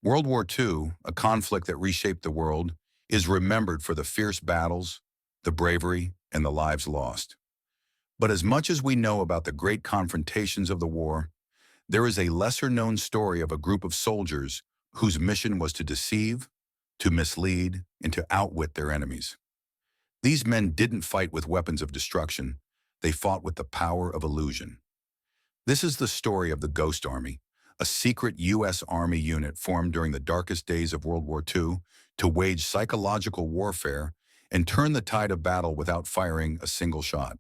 World War II, a conflict that reshaped the world, is remembered for the fierce battles, the bravery, and the lives lost. But as much as we know about the great confrontations of the war, there is a lesser-known story of a group of soldiers whose mission was to deceive, to mislead, and to outwit their enemies. These men didn't fight with weapons of destruction. They fought with the power of illusion. This is the story of the Ghost Army, a secret U.S. Army unit formed during the darkest days of World War II to wage psychological warfare and turn the tide of battle without firing a single shot.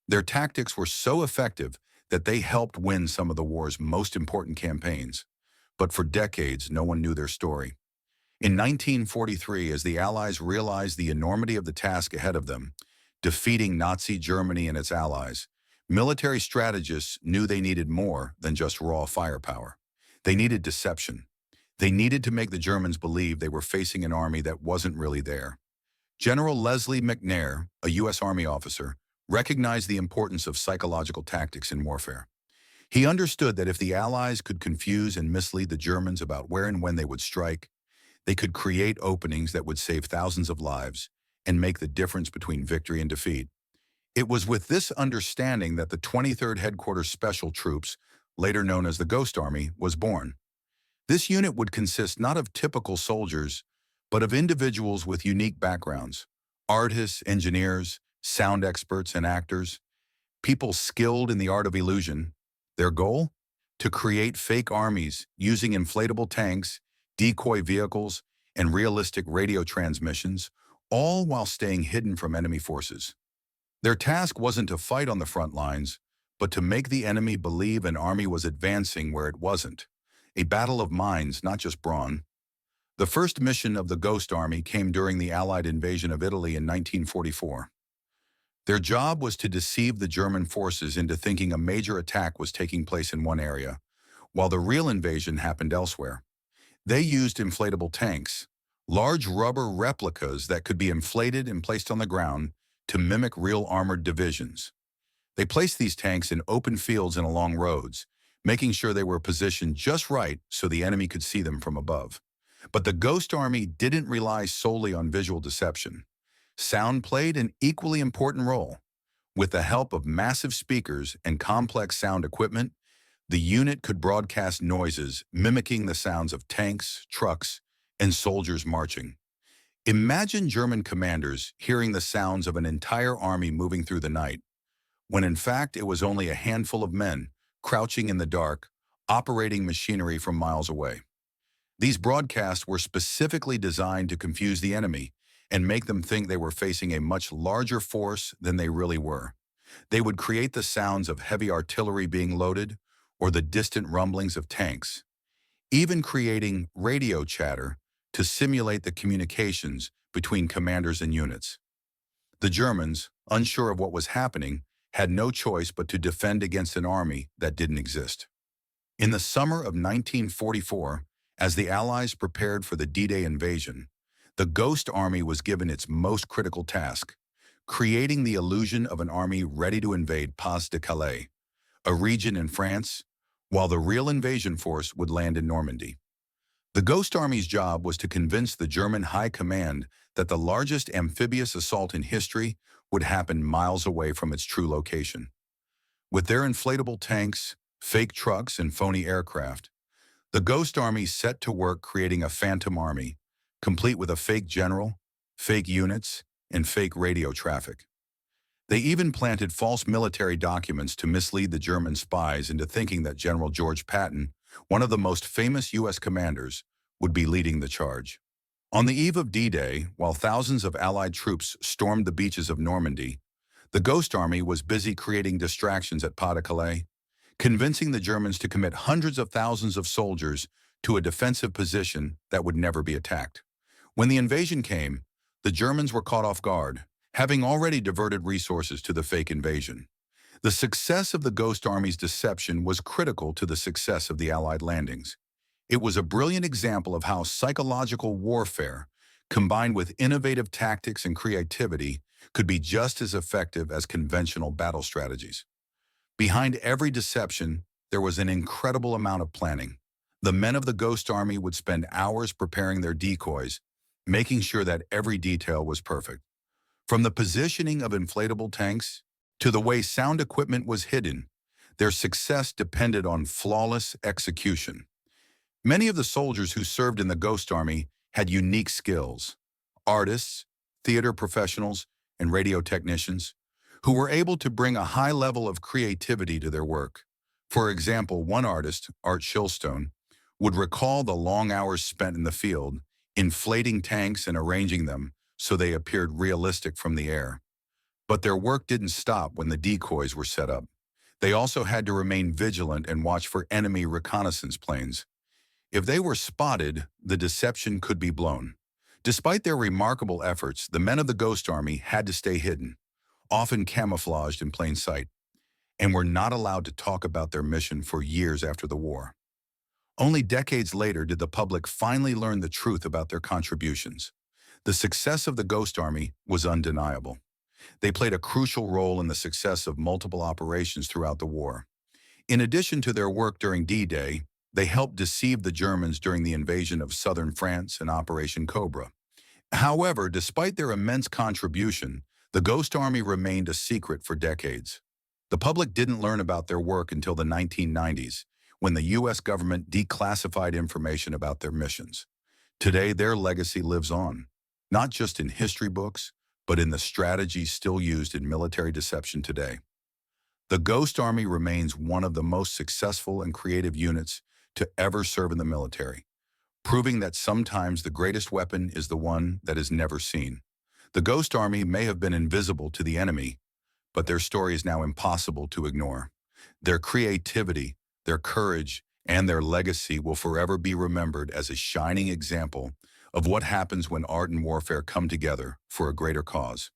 Their tactics were so effective that they helped win some of the war's most important campaigns. But for decades, no one knew their story. In 1943, as the Allies realized the enormity of the task ahead of them, defeating Nazi Germany and its allies, military strategists knew they needed more than just raw firepower. They needed deception. They needed to make the Germans believe they were facing an army that wasn't really there. General Leslie McNair, a U.S. Army officer, recognized the importance of psychological tactics in warfare. He understood that if the Allies could confuse and mislead the Germans about where and when they would strike, they could create openings that would save thousands of lives and make the difference between victory and defeat. It was with this understanding that the 23rd Headquarters Special Troops, later known as the Ghost Army, was born. This unit would consist not of typical soldiers, but of individuals with unique backgrounds: artists, engineers, sound experts, and actors, people skilled in the art of illusion. Their goal? To create fake armies using inflatable tanks, decoy vehicles, and realistic radio transmissions, all while staying hidden from enemy forces. Their task wasn't to fight on the front lines, but to make the enemy believe an army was advancing where it wasn't. A battle of minds, not just brawn. The first mission of the Ghost Army came during the Allied invasion of Italy in 1944. Their job was to deceive the German forces into thinking a major attack was taking place in one area, while the real invasion happened elsewhere. They used inflatable tanks, large rubber replicas that could be inflated and placed on the ground to mimic real armored divisions. They placed these tanks in open fields and along roads, making sure they were positioned just right so the enemy could see them from above. But the Ghost Army didn't rely solely on visual deception. Sound played an equally important role. With the help of massive speakers and complex sound equipment, the unit could broadcast noises mimicking the sounds of tanks, trucks, and soldiers marching. Imagine German commanders hearing the sounds of an entire army moving through the night, when in fact it was only a handful of men crouching in the dark, operating machinery from miles away. These broadcasts were specifically designed to confuse the enemy and make them think they were facing a much larger force than they really were. They would create the sounds of heavy artillery being loaded or the distant rumblings of tanks, even creating radio chatter to simulate the communications between commanders and units. The Germans, unsure of what was happening, had no choice but to defend against an army that didn't exist. In the summer of 1944, as the Allies prepared for the D-Day invasion, the Ghost Army was given its most critical task: creating the illusion of an army ready to invade Pas-de-Calais, a region in France, while the real invasion force would land in Normandy. The Ghost Army's job was to convince the German High Command that the largest amphibious assault in history would happen miles away from its true location. With their inflatable tanks, fake trucks, and phony aircraft, the Ghost Army set to work creating a phantom army, complete with a fake general, fake units, and fake radio traffic. They even planted false military documents to mislead the German spies into thinking that General George Patton, one of the most famous U.S. commanders, would be leading the charge. On the eve of D-Day, while thousands of Allied troops stormed the beaches of Normandy, the Ghost Army was busy creating distractions at Pas-de-Calais, convincing the Germans to commit hundreds of thousands of soldiers to a defensive position that would never be attacked. When the invasion came, the Germans were caught off guard, having already diverted resources to the fake invasion. The success of the Ghost Army's deception was critical to the success of the Allied landings. It was a brilliant example of how psychological warfare, combined with innovative tactics and creativity, could be just as effective as conventional battle strategies. Behind every deception, there was an incredible amount of planning, The men of the Ghost Army would spend hours preparing their decoys, making sure that every detail was perfect. From the positioning of inflatable tanks to the way sound equipment was hidden, their success depended on flawless execution. Many of the soldiers who served in the Ghost Army had unique skills. Artists, theater professionals, and radio technicians who were able to bring a high level of creativity to their work. For example, one artist, Art Shilstone, would recall the long hours spent in the field, inflating tanks and arranging them so they appeared realistic from the air. But their work didn't stop when the decoys were set up. They also had to remain vigilant and watch for enemy reconnaissance planes. If they were spotted, the deception could be blown. Despite their remarkable efforts, the men of the Ghost Army had to stay hidden, often camouflaged in plain sight, and were not allowed to talk about their mission for years after the war. Only decades later did the public finally learn the truth about their contributions. The success of the Ghost Army was undeniable. They played a crucial role in the success of multiple operations throughout the war. In addition to their work during D-Day, they helped deceive the Germans during the invasion of southern France and Operation Cobra. However, despite their immense contribution, the Ghost Army remained a secret for decades. The public didn't learn about their work until the 1990s, when the U.S. government declassified information about their missions. Today, their legacy lives on, not just in history books, but in the strategies still used in military deception today. The Ghost Army remains one of the most successful and creative units to ever serve in the military, proving that sometimes the greatest weapon is the one that is never seen. The Ghost Army may have been invisible to the enemy, but their story is now impossible to ignore. Their creativity, their courage, and their legacy will forever be remembered as a shining example of what happens when art and warfare come together for a greater cause.